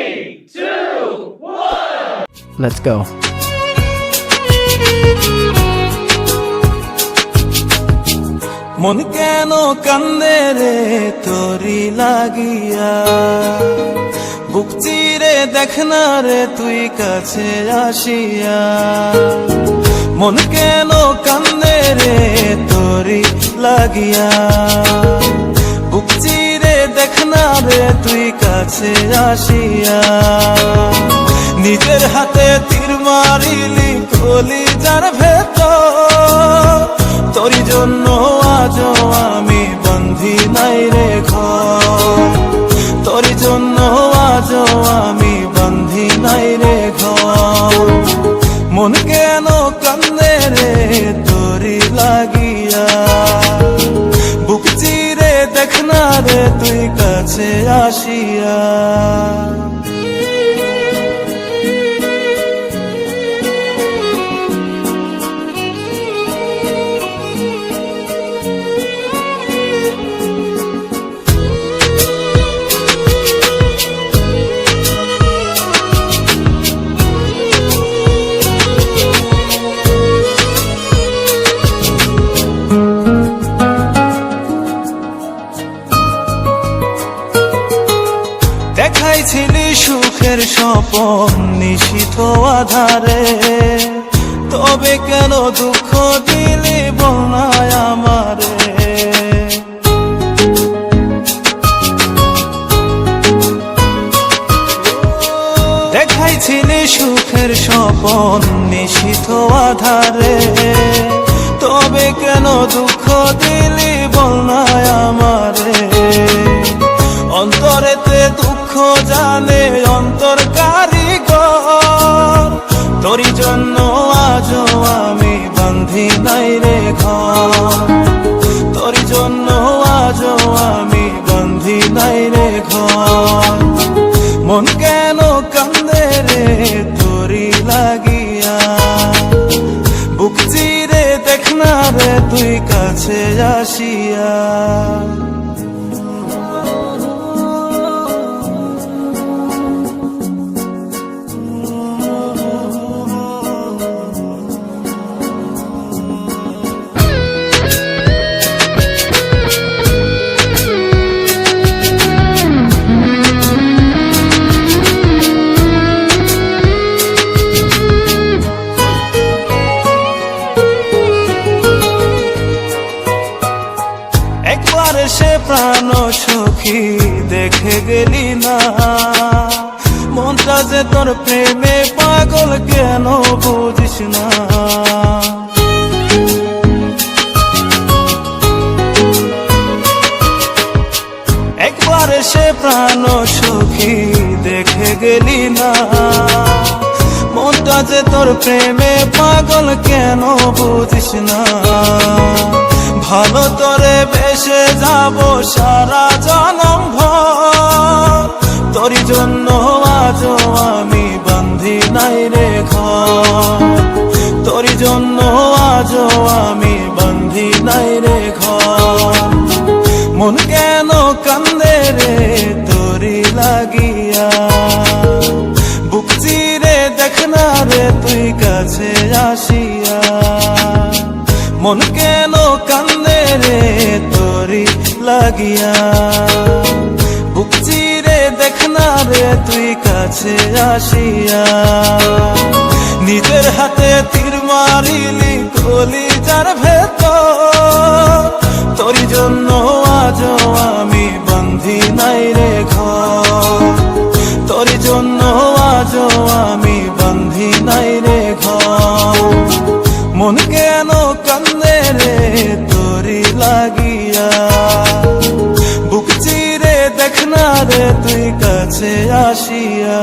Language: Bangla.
3, 2, 1. Let's go. মন কেন কান্দে রে তোরি লাগিয়া, বুক চিরে দেখ না রে তুই কাছে আসিয়া। মন কেন কান্দে রে তোরি লাগিয়া, বুক চিরে দেখ না রে তুই কাছে আসিয়া। নিজের হাতে তীর মারিলি কলিজার ভেতর, তোরি জন্য আজও আমি বন্ধি নাই রে ঘর, তোরি জন্য আজও আমি বন্ধি নাই রে ঘর। মন কেন কান্দে রে তোরি লাগিয়া, বুক চিরে দেখ না রে তুই কাছে আসিয়া। দেখাইছিলি সুখের স্বপন নিশীথ আধারে, তবে কেন দুঃখ দিলি বল না আমারে। দেখাইছিলি সুখের স্বপন নিশীথ আধারে, তবে কেন দুঃখ দিলি বল না আমারে। অন্তরেতে দুঃখ জানে অন্তর কারিগর, তোরি জন্য আজও আমি বন্ধি নাই রে ঘর, তোরি জন্য আজও আমি বন্ধি নাই রে ঘর। মন কেন কান্দে রে তোরি লাগিয়া, বুক চিরে দেখ না রে তুই কাছে আসিয়া। একবার সে প্রাণ সখী দেখে গেলি না, মনটা যে তোর প্রেমে পাগল কেন বুঝিস না। একবার সে প্রাণ সখী দেখে গেলি না, মনটা যে তোর প্রেমে পাগল কেন বুঝিস না। ভালো তোরে বেসে যাব সারা জনম ভর, তোরি জন্য আজও আমি বন্ধি নাই রে ঘর, তোরি জন্য আজও আমি বন্ধি নাই রে ঘর। মন কেন কান্দে রে তোরি লাগিয়া, বুক চিরে দেখ না রে তুই কাছে আসিয়া। মন কেন কান্দে রে তোরি লাগিয়া, বুক চিরে দেখ না রে তুই কাছে আসিয়া। নিজের হাতে তীর মারিলি কলিজার ভেতর, তোরি জন্য আজও আমি বন্ধি নাই রে ঘর, তোরি জন্য আজও আমি বন্ধি নাই রে ঘর। মন কেন কান্দে রে তোরি লাগিয়া, বুক চিরে দেখ না রে তুই কাছে আসিয়া।